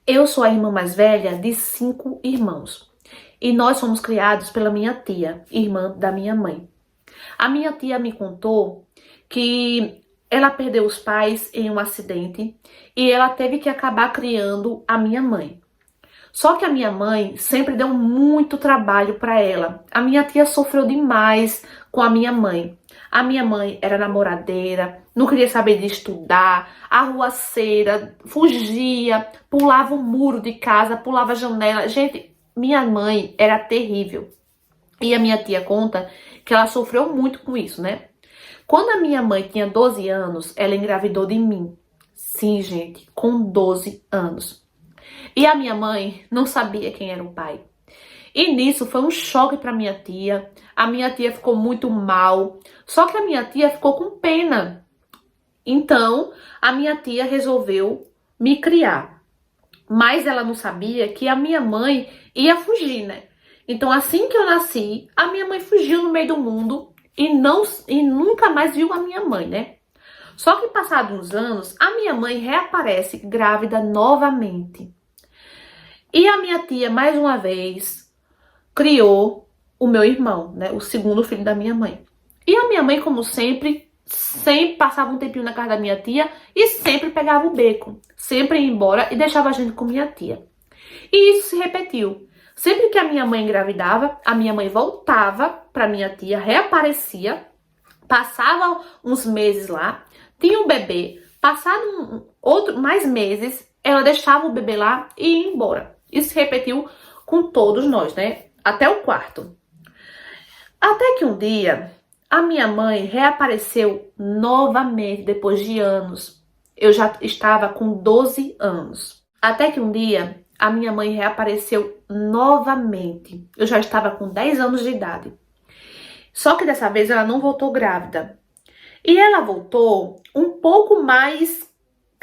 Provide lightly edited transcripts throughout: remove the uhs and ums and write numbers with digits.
Eu sou a irmã mais velha de 5 irmãos. E nós fomos criados pela minha tia, irmã da minha mãe. A minha tia me contou que ela perdeu os pais em um acidente e ela teve que acabar criando a minha mãe. Só que a minha mãe sempre deu muito trabalho para ela. A minha tia sofreu demais com a minha mãe. A minha mãe era namoradeira, não queria saber de estudar, arruaceira, fugia, pulava o muro de casa, pulava a janela. Gente, minha mãe era terrível. E a minha tia conta que ela sofreu muito com isso, né? Quando a minha mãe tinha 12 anos, ela engravidou de mim. Sim, gente, com 12 anos. E a minha mãe não sabia quem era o pai. E nisso foi um choque para minha tia. A minha tia ficou muito mal. Só que a minha tia ficou com pena. Então, a minha tia resolveu me criar. Mas ela não sabia que a minha mãe ia fugir, né? Então, assim que eu nasci, a minha mãe fugiu no meio do mundo e nunca mais viu a minha mãe, né? Só que passados uns anos, a minha mãe reaparece grávida novamente. E a minha tia, mais uma vez, criou o meu irmão, né? O segundo filho da minha mãe. E a minha mãe, como sempre passava um tempinho na casa da minha tia e sempre pegava o beco. Sempre ia embora e deixava a gente com minha tia. E isso se repetiu. Sempre que a minha mãe engravidava, a minha mãe voltava para minha tia, reaparecia, passava uns meses lá, tinha um bebê, passado mais meses, ela deixava o bebê lá e ia embora. Isso se repetiu com todos nós, né? Até o quarto. Até que um dia, a minha mãe reapareceu novamente depois de anos. Eu já estava com 12 anos. Até que um dia, a minha mãe reapareceu novamente. Eu já estava com 10 anos de idade. Só que dessa vez ela não voltou grávida. E ela voltou um pouco mais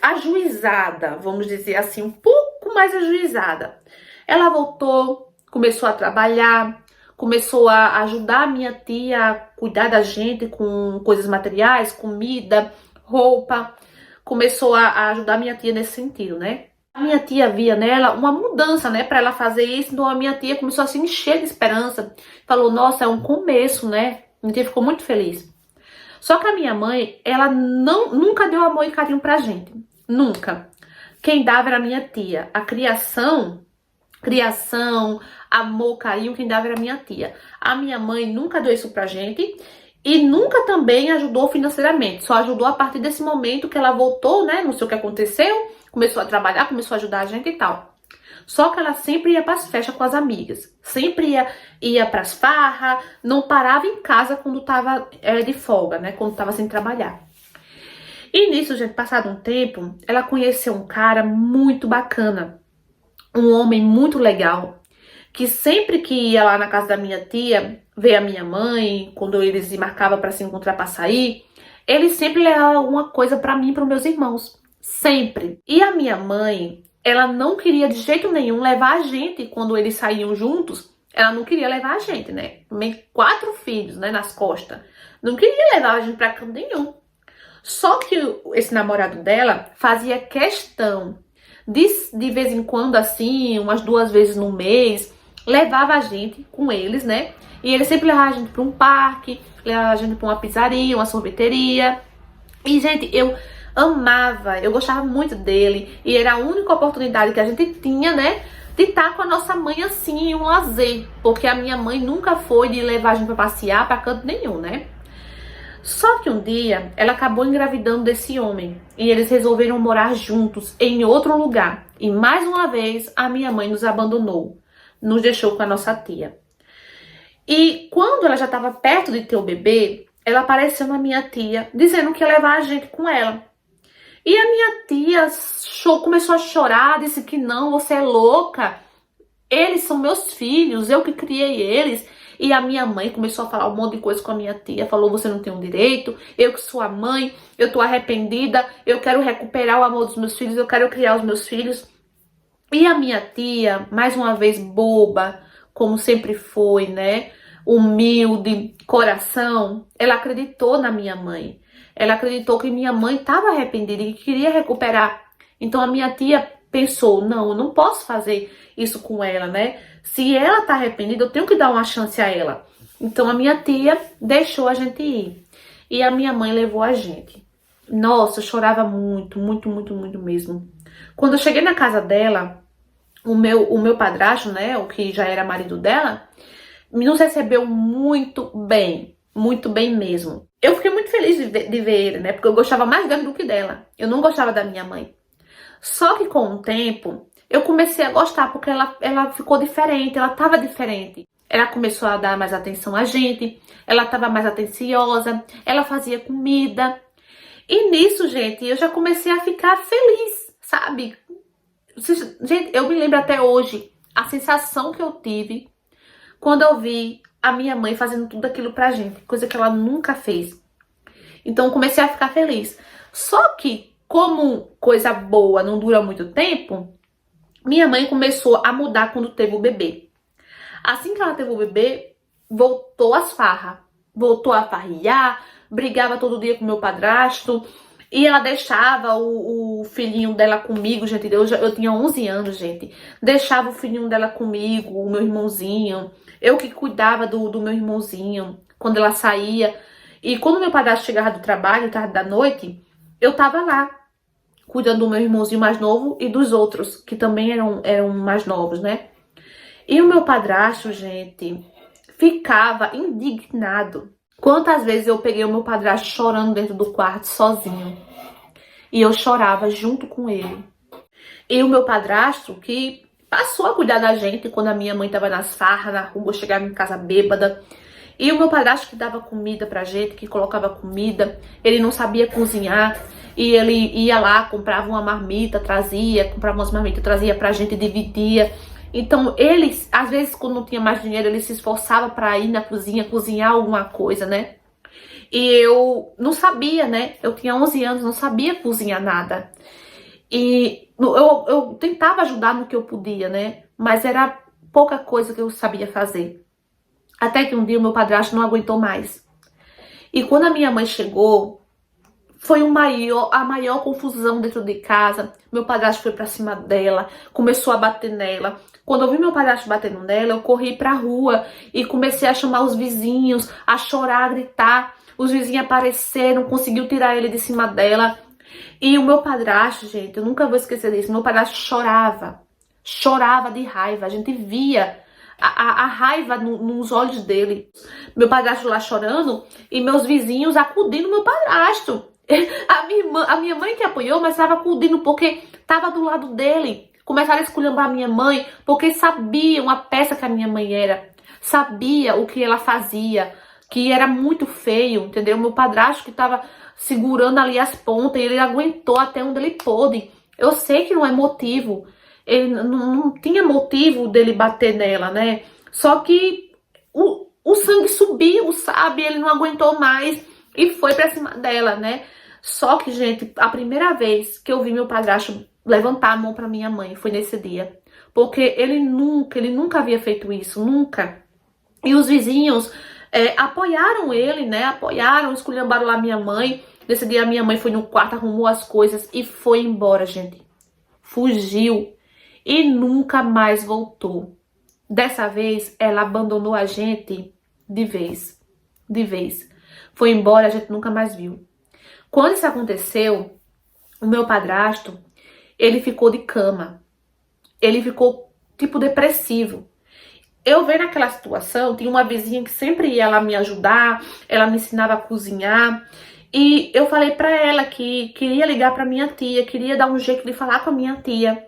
ajuizada, vamos dizer assim, um pouco mais ajuizada. Ela voltou, começou a trabalhar, começou a ajudar a minha tia a cuidar da gente com coisas materiais, comida, roupa. Começou a ajudar a minha tia nesse sentido, né? A minha tia via nela uma mudança, né, para ela fazer isso. Então a minha tia começou a se encher de esperança. Falou, nossa, é um começo, né? A minha tia ficou muito feliz. Só que a minha mãe, ela nunca deu amor e carinho pra gente. Nunca. Quem dava era a minha tia. A criação, amor, carinho, quem dava era a minha tia. A minha mãe nunca deu isso pra gente e nunca também ajudou financeiramente. Só ajudou a partir desse momento que ela voltou, né? Não sei o que aconteceu. Começou a trabalhar, começou a ajudar a gente e tal. Só que ela sempre ia para as festas com as amigas. Sempre ia para as farras, não parava em casa quando tava de folga, né? Quando tava sem trabalhar. E nisso, gente, passado um tempo, ela conheceu um cara muito bacana. Um homem muito legal. Que sempre que ia lá na casa da minha tia, ver a minha mãe, quando eles se marcavam para se encontrar para sair, ele sempre levava alguma coisa para mim e para os meus irmãos. Sempre. E a minha mãe, ela não queria de jeito nenhum levar a gente quando eles saíam juntos. Ela não queria levar a gente, né? Também 4 filhos, né, nas costas. Não queria levar a gente pra canto nenhum. Só que esse namorado dela fazia questão de vez em quando, assim, umas 2 vezes no mês, levava a gente com eles, né? E ele sempre levava a gente pra um parque, levava a gente pra uma pizzaria, uma sorveteria. E, gente, eu amava, eu gostava muito dele. E era a única oportunidade que a gente tinha, né, de estar com a nossa mãe assim, em um lazer. Porque a minha mãe nunca foi de levar a gente pra passear pra canto nenhum, né? Só que um dia, ela acabou engravidando desse homem. E eles resolveram morar juntos em outro lugar. E mais uma vez, a minha mãe nos abandonou. Nos deixou com a nossa tia. E quando ela já estava perto de ter o bebê, ela apareceu na minha tia, dizendo que ia levar a gente com ela. E a minha tia começou a chorar, disse que não, você é louca. Eles são meus filhos, eu que criei eles. E a minha mãe começou a falar um monte de coisa com a minha tia. Falou, você não tem um direito, eu que sou a mãe, eu tô arrependida, eu quero recuperar o amor dos meus filhos, eu quero criar os meus filhos. E a minha tia, mais uma vez boba, como sempre foi, né? Humilde, coração, ela acreditou na minha mãe. Ela acreditou que minha mãe estava arrependida e que queria recuperar. Então a minha tia pensou, não, eu não posso fazer isso com ela, né? Se ela tá arrependida, eu tenho que dar uma chance a ela. Então a minha tia deixou a gente ir. E a minha mãe levou a gente. Nossa, eu chorava muito, muito, muito, muito mesmo. Quando eu cheguei na casa dela, o meu padrasto, né, o que já era marido dela, nos recebeu muito bem mesmo. Eu fiquei muito feliz de ver ele, né, porque eu gostava mais dele do que dela. Eu não gostava da minha mãe. Só que com o tempo, eu comecei a gostar, porque ela ficou diferente, ela tava diferente. Ela começou a dar mais atenção a gente, ela tava mais atenciosa, ela fazia comida. E nisso, gente, eu já comecei a ficar feliz, sabe? Gente, eu me lembro até hoje a sensação que eu tive quando eu vi a minha mãe fazendo tudo aquilo pra gente, coisa que ela nunca fez. Então eu comecei a ficar feliz. Só que, como coisa boa não dura muito tempo, minha mãe começou a mudar quando teve o bebê. Assim que ela teve o bebê, voltou às farras. Voltou a farriar, brigava todo dia com meu padrasto. E ela deixava o filhinho dela comigo, gente. Eu tinha 11 anos, gente. Deixava o filhinho dela comigo, o meu irmãozinho. Eu que cuidava do meu irmãozinho quando ela saía. E quando meu padrasto chegava do trabalho, tarde da noite, eu tava lá, cuidando do meu irmãozinho mais novo e dos outros, que também eram mais novos, né? E o meu padrasto, gente, ficava indignado. Quantas vezes eu peguei o meu padrasto chorando dentro do quarto, sozinho. E eu chorava junto com ele. E o meu padrasto, que passou a cuidar da gente quando a minha mãe tava nas farras, na rua, chegava em casa bêbada. E o meu padrasto que dava comida pra gente, que colocava comida. Ele não sabia cozinhar. E ele ia lá, comprava uma marmita, comprava umas marmitas, trazia pra gente e dividia. Então, ele, às vezes, quando não tinha mais dinheiro, ele se esforçava pra ir na cozinha, cozinhar alguma coisa, né? E eu não sabia, né? Eu tinha 11 anos, não sabia cozinhar nada. E eu tentava ajudar no que eu podia, né? Mas era pouca coisa que eu sabia fazer. Até que um dia o meu padrasto não aguentou mais. E quando a minha mãe chegou, foi a maior confusão dentro de casa. Meu padrasto foi pra cima dela, começou a bater nela. Quando eu vi meu padrasto batendo nela, eu corri pra rua e comecei a chamar os vizinhos, a chorar, a gritar. Os vizinhos apareceram, conseguiu tirar ele de cima dela. E o meu padrasto, gente, eu nunca vou esquecer disso. Meu padrasto chorava de raiva. A gente via a raiva nos olhos dele. Meu padrasto lá chorando e meus vizinhos acudindo meu padrasto. A minha mãe que apoiou, mas estava acudindo porque estava do lado dele. Começaram a esculhambar a minha mãe porque sabiam a peça que a minha mãe era. Sabia o que ela fazia, que era muito feio, entendeu? Meu padrasto que estava segurando ali as pontas, ele aguentou até onde ele pôde. Eu sei que não é motivo, ele não tinha motivo dele bater nela, né? Só que o sangue subiu, sabe? Ele não aguentou mais e foi pra cima dela, né? Só que, gente, a primeira vez que eu vi meu padrasto levantar a mão pra minha mãe foi nesse dia. Porque ele nunca havia feito isso, nunca. E os vizinhos apoiaram ele, né? Apoiaram, esculhambaram lá minha mãe. Nesse dia a minha mãe foi no quarto, arrumou as coisas e foi embora, gente. Fugiu e nunca mais voltou. Dessa vez, ela abandonou a gente de vez. De vez. Foi embora, a gente nunca mais viu. Quando isso aconteceu, o meu padrasto, ele ficou de cama. Ele ficou, tipo, depressivo. Eu vendo aquela situação, tinha uma vizinha que sempre ia lá me ajudar, ela me ensinava a cozinhar. E eu falei pra ela que queria ligar pra minha tia, queria dar um jeito de falar com a minha tia.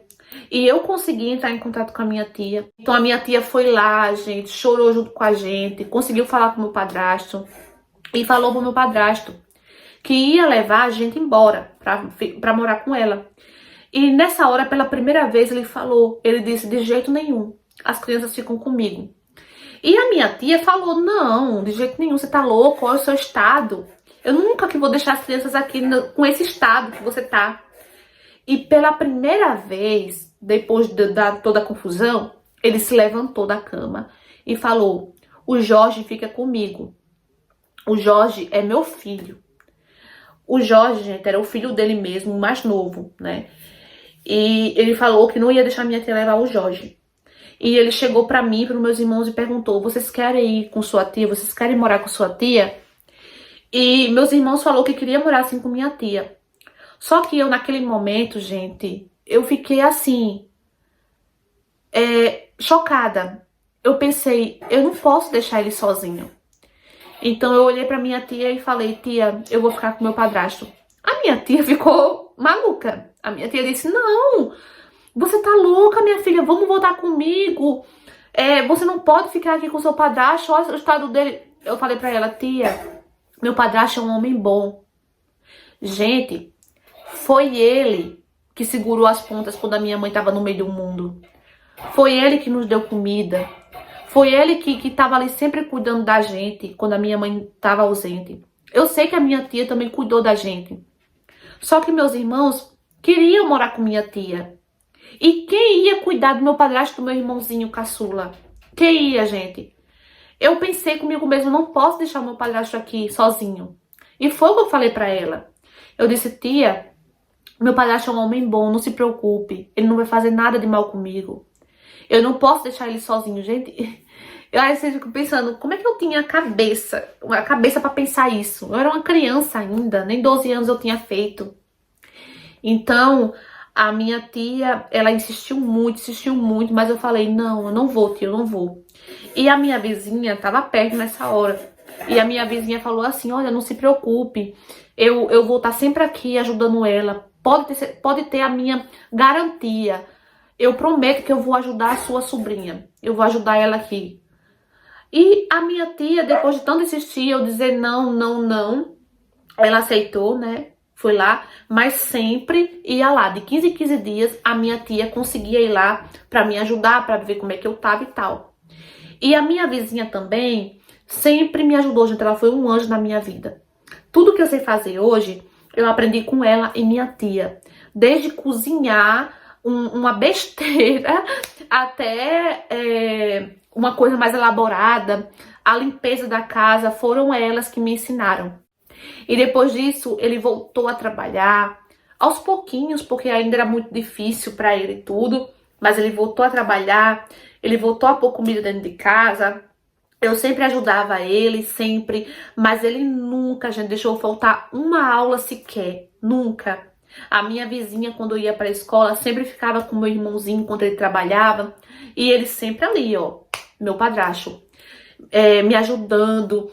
E eu consegui entrar em contato com a minha tia. Então a minha tia foi lá, gente, chorou junto com a gente, conseguiu falar com o meu padrasto. E falou pro meu padrasto que ia levar a gente embora pra morar com ela. E nessa hora, pela primeira vez, ele disse, de jeito nenhum, as crianças ficam comigo. E a minha tia falou, não, de jeito nenhum, você tá louco, qual é o seu estado? Eu nunca que vou deixar as crianças aqui com esse estado que você tá. E pela primeira vez, depois de toda a confusão, ele se levantou da cama e falou, o Jorge fica comigo. O Jorge é meu filho. O Jorge, gente, era o filho dele mesmo, o mais novo, né? E ele falou que não ia deixar minha tia levar o Jorge. E ele chegou pra mim, pros meus irmãos, e perguntou: vocês querem ir com sua tia? Vocês querem morar com sua tia? E meus irmãos falaram que queria morar assim com minha tia. Só que eu, naquele momento, gente, eu fiquei assim, chocada. Eu pensei, eu não posso deixar ele sozinho. Então eu olhei pra minha tia e falei: tia, eu vou ficar com meu padrasto. A minha tia ficou maluca. A minha tia disse: não, você tá louca, minha filha, vamos voltar comigo. Você não pode ficar aqui com seu padrasto, olha o estado dele. Eu falei pra ela: tia, meu padrasto é um homem bom. Gente, foi ele que segurou as pontas quando a minha mãe tava no meio do mundo. Foi ele que nos deu comida. Foi ele que tava ali sempre cuidando da gente quando a minha mãe tava ausente. Eu sei que a minha tia também cuidou da gente. Só que meus irmãos queriam morar com minha tia. E quem ia cuidar do meu padrasto, do meu irmãozinho caçula? Quem ia, gente? Eu pensei comigo mesmo: não posso deixar o meu padrasto aqui sozinho. E foi o que eu falei pra ela. Eu disse: tia, meu padrasto é um homem bom, não se preocupe. Ele não vai fazer nada de mal comigo. Eu não posso deixar ele sozinho, gente. Eu aí vocês ficam pensando, como é que eu tinha a cabeça pra pensar isso? Eu era uma criança ainda, nem 12 anos eu tinha feito. Então, a minha tia, ela insistiu muito, mas eu falei: não, eu não vou, tia, eu não vou. E a minha vizinha tava perto nessa hora. E a minha vizinha falou assim: olha, não se preocupe, eu vou estar sempre aqui ajudando ela. Pode ter a minha garantia. Eu prometo que eu vou ajudar a sua sobrinha. Eu vou ajudar ela aqui. E a minha tia, depois de tanto insistir, eu dizer não, não, não, ela aceitou, né? Foi lá, mas sempre ia lá. De 15 em 15 dias, a minha tia conseguia ir lá pra me ajudar, pra ver como é que eu tava e tal. E a minha vizinha também sempre me ajudou, gente. Ela foi um anjo na minha vida. Tudo que eu sei fazer hoje, eu aprendi com ela e minha tia. Desde cozinhar uma besteira até uma coisa mais elaborada, a limpeza da casa, foram elas que me ensinaram. E depois disso, ele voltou a trabalhar, aos pouquinhos, porque ainda era muito difícil para ele tudo, mas ele voltou a trabalhar, ele voltou a pôr comida dentro de casa. Eu sempre ajudava ele, sempre, mas ele nunca, gente, deixou faltar uma aula sequer, nunca. A minha vizinha, quando eu ia para a escola, sempre ficava com meu irmãozinho enquanto ele trabalhava, e ele sempre ali, ó, meu padrasto, me ajudando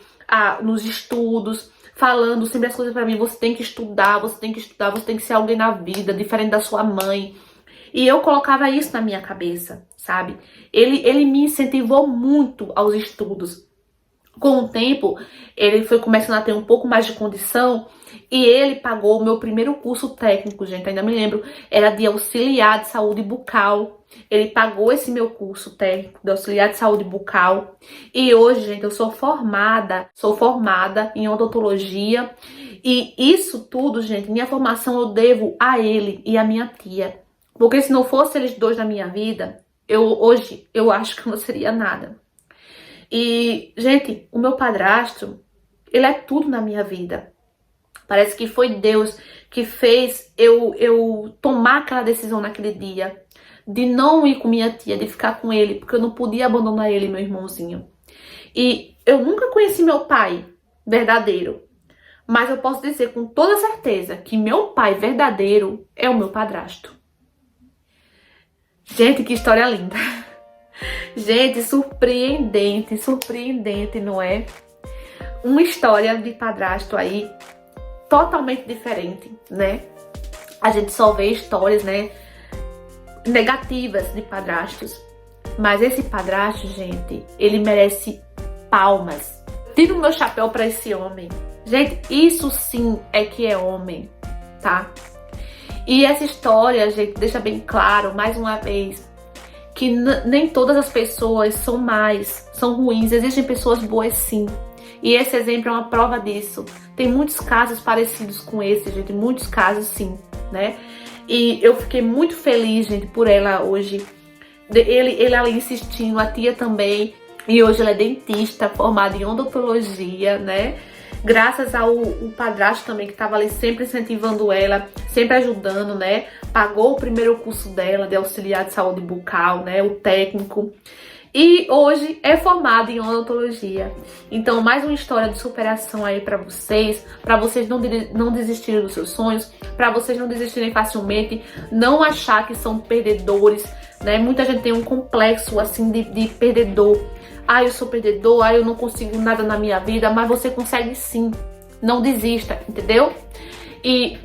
nos estudos, falando sempre as coisas para mim: você tem que estudar, você tem que estudar, você tem que ser alguém na vida, diferente da sua mãe. E eu colocava isso na minha cabeça, sabe? Ele me incentivou muito aos estudos. Com o tempo, ele foi começando a ter um pouco mais de condição e ele pagou o meu primeiro curso técnico, gente, ainda me lembro, era de auxiliar de saúde bucal. Ele pagou esse meu curso técnico de auxiliar de saúde bucal. E hoje, gente, eu sou formada em odontologia. E isso tudo, gente, minha formação eu devo a ele e a minha tia. Porque se não fosse eles dois na minha vida, hoje eu acho que eu não seria nada. E, gente, o meu padrasto, ele é tudo na minha vida. Parece que foi Deus que fez eu tomar aquela decisão naquele dia. De não ir com minha tia, de ficar com ele, porque eu não podia abandonar ele, meu irmãozinho. E eu nunca conheci meu pai verdadeiro. Mas eu posso dizer com toda certeza que meu pai verdadeiro é o meu padrasto. Gente, que história linda. Gente, surpreendente, não é? Uma história de padrasto aí totalmente diferente, né? A gente só vê histórias, né, negativas de padrastos. Mas esse padrasto, gente, ele merece palmas. Tiro o meu chapéu pra esse homem. Gente, isso sim é que é homem, tá? E essa história, gente, deixa bem claro, mais uma vez, que nem todas as pessoas são más, são ruins. Existem pessoas boas sim. E esse exemplo é uma prova disso. Tem muitos casos parecidos com esse, gente. Muitos casos sim, né? E eu fiquei muito feliz, gente, por ela hoje. Ele ali insistindo, a tia também. E hoje ela é dentista, formada em odontologia, né? graças ao padrasto também, que estava ali sempre incentivando ela, sempre ajudando, né? Pagou o primeiro curso dela de auxiliar de saúde bucal, né? O técnico. E hoje é formada em odontologia. Então, mais uma história de superação aí pra vocês não desistirem dos seus sonhos, pra vocês não desistirem facilmente, não achar que são perdedores, né? Muita gente tem um complexo, assim, de perdedor. Ah, eu sou perdedor, ah, eu não consigo nada na minha vida, mas você consegue sim. Não desista, entendeu? E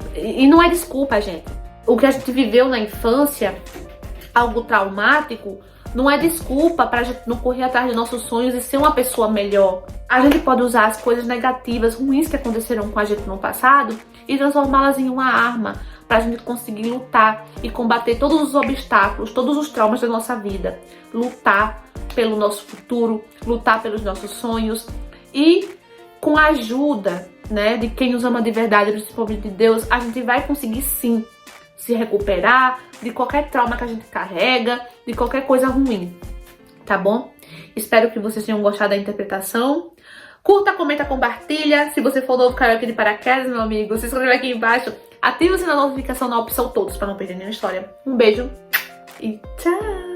não é desculpa, gente. O que a gente viveu na infância, algo traumático, não é desculpa pra gente não correr atrás de nossos sonhos e ser uma pessoa melhor. A gente pode usar as coisas negativas, ruins que aconteceram com a gente no passado e transformá-las em uma arma pra gente conseguir lutar e combater todos os obstáculos, todos os traumas da nossa vida. Lutar pelo nosso futuro, lutar pelos nossos sonhos e com a ajuda, né, de quem nos ama de verdade, principalmente de Deus, a gente vai conseguir sim se recuperar de qualquer trauma que a gente carrega, de qualquer coisa ruim, tá bom? Espero que vocês tenham gostado da interpretação. Curta, comenta, compartilha. Se você for novo, caiu aqui de paraquedas, meu amigo, se inscreve aqui embaixo, ativa o sininho da notificação na opção todos para não perder nenhuma história. Um beijo e tchau!